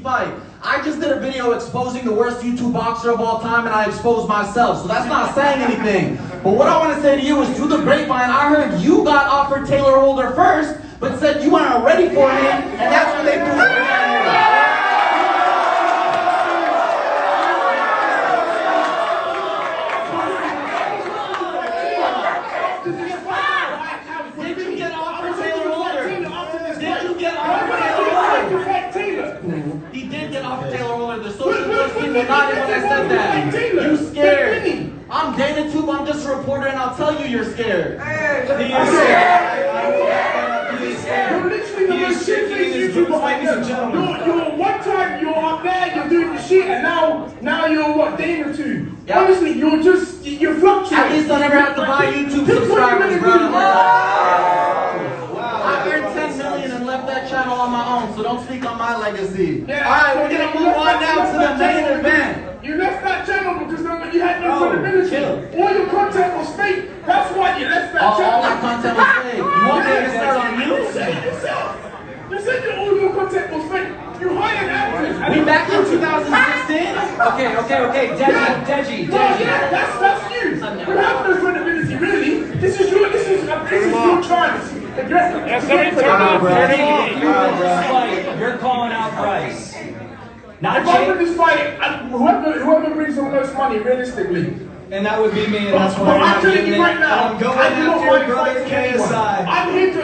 fight. I just did a video exposing the worst YouTube boxer of all time, and I exposed myself, so that's not saying anything. But what I want to say to you is, through the grapevine, I heard you got offered Taylor Holder first, but said you weren't ready for him, and that's when they threw it down. He did get off of Taylor Holder. The social media people not even when I said that. You scared. I'm DanaTube, I'm just a reporter, and I'll tell you you're scared. You're literally the most shit-faced YouTuber right now. You're one time you're up there, you're doing the shit, and now you're what, DanaTube? Yeah. Honestly, you're fluctuating. At least I never have to buy YouTube subscribers, bro. I earned 10 million and left that channel on my own, so don't speak on my legacy. Yeah, alright, we're gonna move on now to the main event. You left that channel because you had no credibility. All your content was fake. That's why you left that channel. All my content was fake. You want me to start on you? You said it yourself. You said that all your content was fake. You hired actors. We back in 2016? Okay. Deji. Yeah, that's you. You have no credibility, really. This is your chance. You're calling out Bryce. Not if I win this fight, whoever brings the most money, realistically. And that would be me, and that's why I'm telling you right now, I'm going after your brother KSI. I'm here to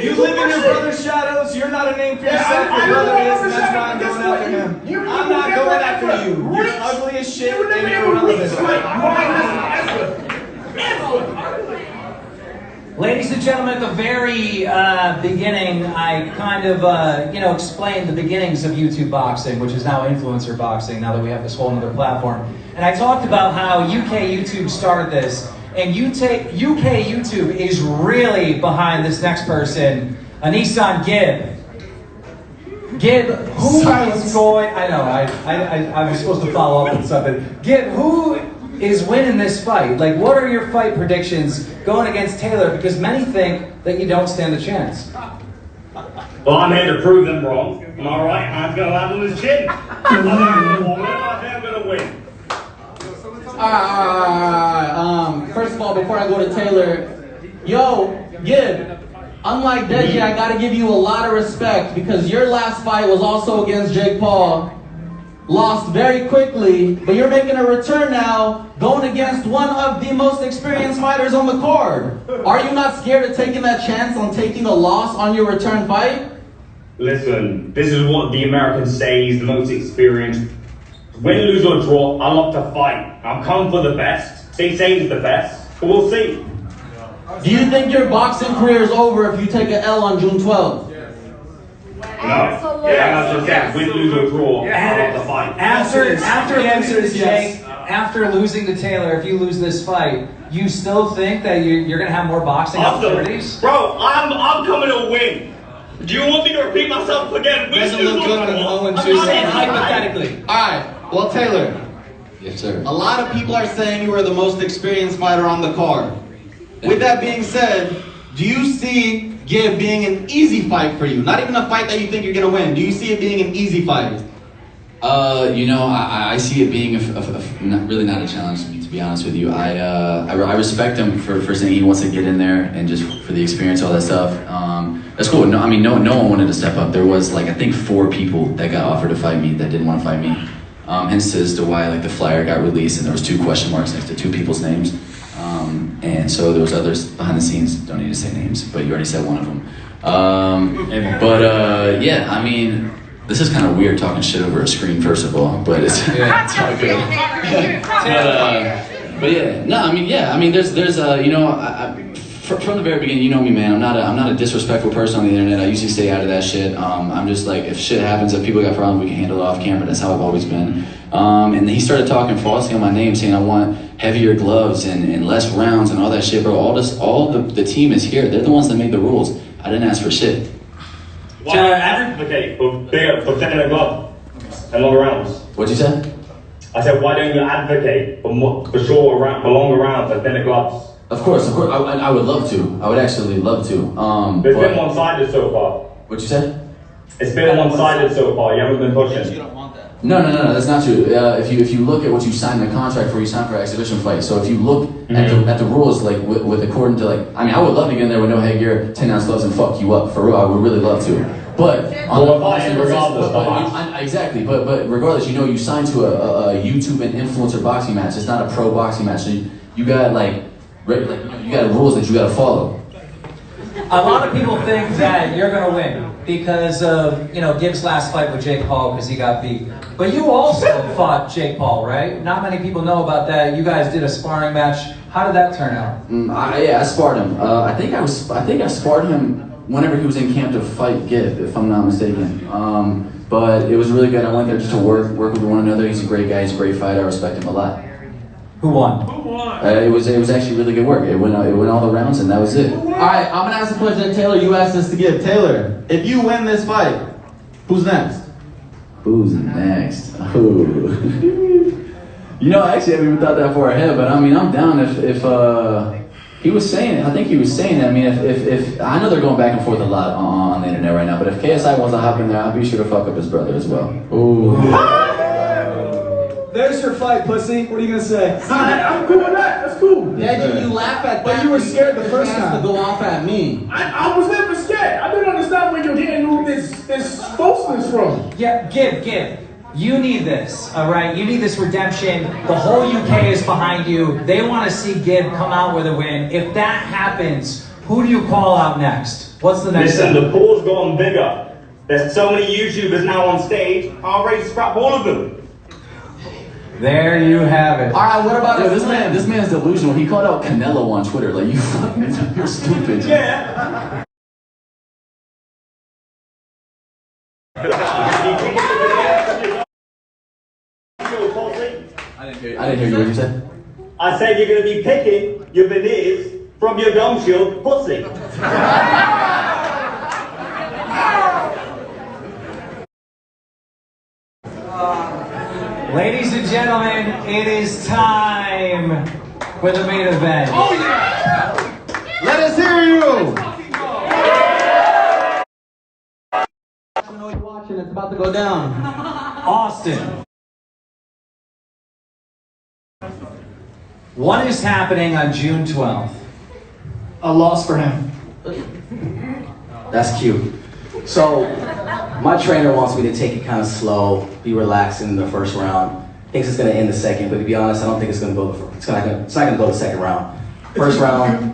You live in your brother's shadows, you're not a name for yourself, your brother is, and that's why I'm going after him. I'm not going after you. You're ugly as shit, and you're irrelevant. Ladies and gentlemen, at the very beginning, I kind of, explained the beginnings of YouTube boxing, which is now influencer boxing, now that we have this whole other platform. And I talked about how UK YouTube started this, and UK YouTube is really behind this next person, Anisan Gibb. Gibb, who is going, I know, I was supposed to follow up with something. Gibb, who is winning this fight? Like, what are your fight predictions going against Taylor? Because many think that you don't stand a chance. Well, I'm here to prove them wrong. Am I right? Hand's gonna land on his chin. I think I'm gonna win. Alright. First of all, before I go to Taylor, yo, Gibb, unlike Deji, I gotta give you a lot of respect because your last fight was also against Jake Paul. Lost very quickly, but you're making a return now, going against one of the most experienced fighters on the card. Are you not scared of taking that chance on taking a loss on your return fight? Listen, this is what the Americans say, he's the most experienced. Win, lose or draw, I love to fight. I'm coming for the best. They say he's the best, but we'll see. Do you think your boxing career is over if you take an L on June 12th? No. Yeah, win, lose or draw, I love to fight. After losing to Taylor, if you lose this fight, you still think that you're going to have more boxing opportunities? Bro, I'm coming to win. Do you want me to repeat myself again? Doesn't look good on 0-2. Hypothetically. Alright, well Taylor. Yes, sir. A lot of people are saying you are the most experienced fighter on the card. With that being said, do you see Gibb being an easy fight for you? Not even a fight that you think you're gonna win. Do you see it being an easy fight? I see it being really not a challenge to me, to be honest with you. I respect him for saying he wants to get in there and just for the experience, all that stuff. That's cool. No one wanted to step up. There was I think 4 people that got offered to fight me that didn't want to fight me. Hence as to why the flyer got released and there was 2 question marks next to 2 people's names. And so there was others behind the scenes. Don't need to say names, but you already said one of them. Yeah, I mean, this is kind of weird talking shit over a screen, first of all, but it's all good. But yeah, no, I mean, there's from the very beginning, you know me, man. I'm not a disrespectful person on the internet. I usually stay out of that shit. I'm just like, if shit happens, if people got problems, we can handle it off camera. That's how I've always been. And he started talking falsely on my name, saying I want heavier gloves and less rounds and all that shit, bro. All the team is here. They're the ones that made the rules. I didn't ask for shit. Why do you advocate for thinner gloves and longer rounds? What'd you say? I said, why don't you advocate for longer rounds and thinner gloves? Of course. I would love to. I would actually love to. There's been one-sided so far. What'd you say? It's been one-sided so far. You haven't been pushing. You don't want that. No, that's not true. If you look at what you signed the contract for, you signed for an exhibition fight. So if you look at the rules, like with according to like, I mean, I would love to get in there with no headgear, 10-ounce gloves, and fuck you up for real. I would really love to. But exactly. But regardless, you know, you signed to a YouTube and influencer boxing match. It's not a pro boxing match. So you got you got rules that you got to follow. A lot of people think that you're going to win because of, you know, Gibbs' last fight with Jake Paul because he got beat. But you also fought Jake Paul, right? Not many people know about that. You guys did a sparring match. How did that turn out? I sparred him. I think I sparred him whenever he was in camp to fight Gibb, if I'm not mistaken. But it was really good. I went there just to work with one another. He's a great guy. He's a great fighter. I respect him a lot. Who won? It was actually really good work. It went all the rounds, and that was it. All right, I'm gonna ask a question that Taylor, you asked us to give. Taylor, if you win this fight, who's next? Who's next? Ooh. You know, actually, I haven't even thought that far ahead. But I mean, I'm down if he was saying. I think he was saying that. I mean, if I know they're going back and forth a lot on the internet right now. But if KSI wants to hop in there, I'll be sure to fuck up his brother as well. Ooh. There's your fight, pussy. What are you gonna say? I'm cool with that. That's cool. Deji, you laugh at that. But you were scared the first time. To go off at me. I was never scared. I don't understand where you're getting all this falseness from. Yeah, Gibb. You need this, all right? You need this redemption. The whole UK is behind you. They want to see Gibb come out with a win. If that happens, who do you call out next? What's the next Listen, step? the pool's gone bigger. There's so many YouTubers now on stage. I'm ready to scrap all of them. There you have it. All right, what about Yo, this man's delusional. He called out Canelo on Twitter. Like, you're stupid. Yeah. I didn't hear you. What did you say? I said you're going to be picking your veneers from your gum shield pussy. Ladies and gentlemen, it is time for the main event. Oh yeah! Let us hear you! I know you're watching, it's about to go down. Austin. What is happening on June 12th? A loss for him. That's cute. So, my trainer wants me to take it kind of slow, be relaxing in the first round. Thinks it's going to end the second, but to be honest, I don't think it's going to go. It's not going to go the second round. First round,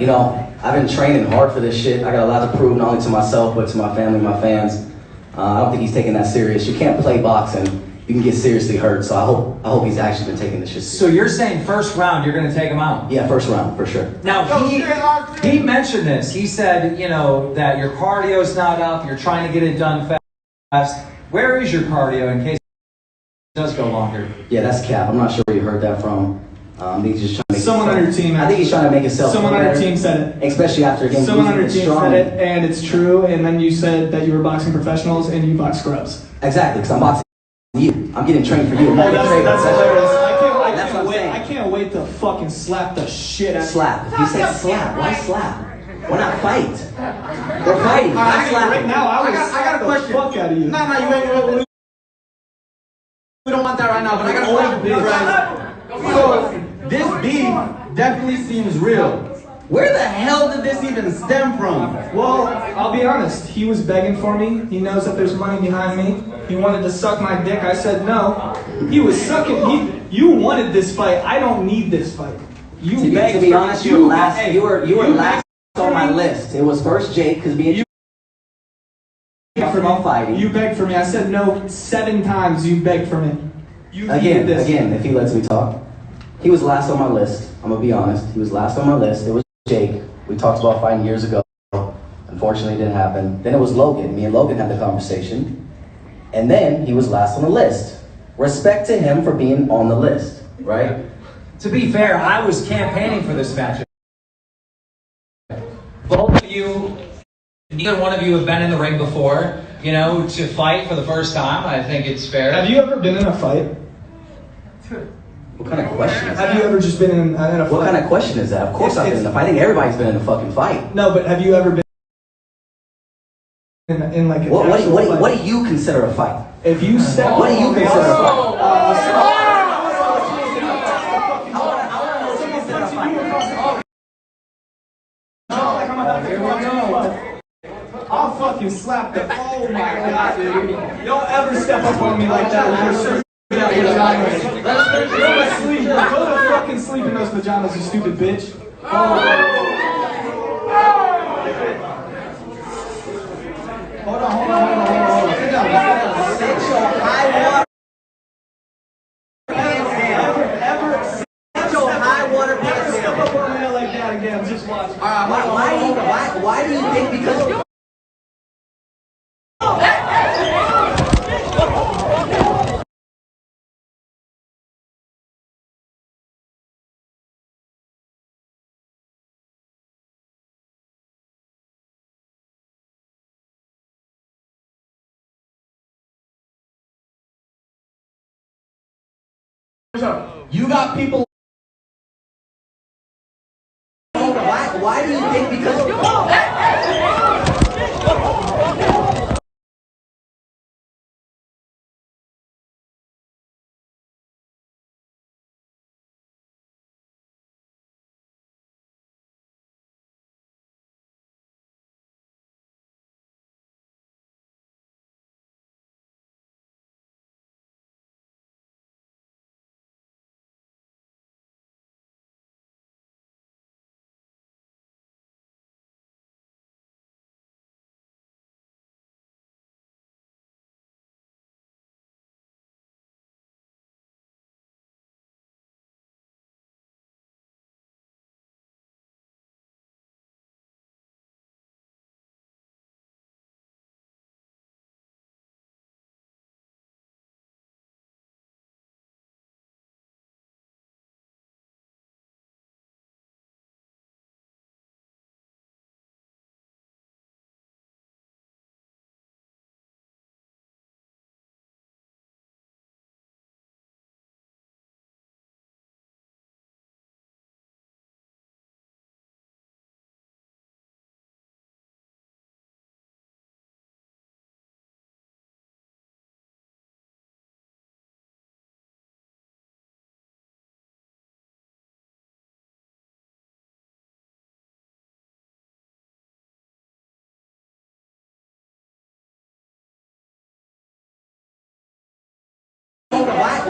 you know, I've been training hard for this shit. I got a lot to prove, not only to myself, but to my family, my fans. I don't think he's taking that serious. You can't play boxing. You can get seriously hurt. So I hope he's actually been taking this shit seriously. So you're saying first round, you're going to take him out? Yeah, first round, for sure. Now, he mentioned this. He said, you know, that your cardio's not up, you're trying to get it done fast. Where is your cardio in case it does go longer? Yeah, that's cap. I'm not sure where you heard that from. I think he's just trying to make Someone on your team. I think he's trying to make himself. Someone on your team said it. Especially after getting Someone on your beaten team strong. said it, and it's true. And then you said that you were boxing professionals and you box scrubs. Exactly, because I'm boxing you. I'm getting trained for you. I'm not getting trained That's for hilarious. That's what I'm saying. I can't wait to fucking slap the shit out of you. Slap. He said slap. Why slap? Why not fight? We're fighting. Not slapping. Right now, I got a question. the fuck out of you. No, you ain't. We don't want that right now, but I got a question, right? So, this beef definitely seems real. Where the hell did this even stem from? Well, I'll be honest. He was begging for me. He knows that there's money behind me. He wanted to suck my dick. I said no. He was sucking. You wanted this fight. I don't need this fight. You begged. To be honest, you were last on my list. It was first Jake because me and you about fighting. You begged for me. I said no 7 times. You begged for me. You needed this. Again, if he lets me talk. He was last on my list. I'm gonna be honest. He was last on my list. It was Jake. We talked about fighting years ago. Unfortunately, it didn't happen. Then it was Logan. Me and Logan had the conversation. And then he was last on the list. Respect to him for being on the list, right? To be fair, I was campaigning for this match. Both of you, neither one of you have been in the ring before, you know, to fight for the first time. I think it's fair. Have you ever been in a fight? What kind of question is that? Have you ever just been in a fight? What kind of question is that? Of course I've been in a fight. I think everybody's been in a fucking fight. No, but have you ever been in like a What do you consider a fight? If you step What do you consider a fight? I'll fucking slap the. Oh my god, dude! Don't ever step up on me like that with your shirt. Go to sleep. Go to fucking sleep in those pajamas, you stupid bitch. Hold on. Sit down. Set your high water. Set your high water pants Step down. up on me like that again. Just watch. Why do you think? Because. You got people. Why do you think? Because.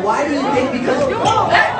Why do you think? Because.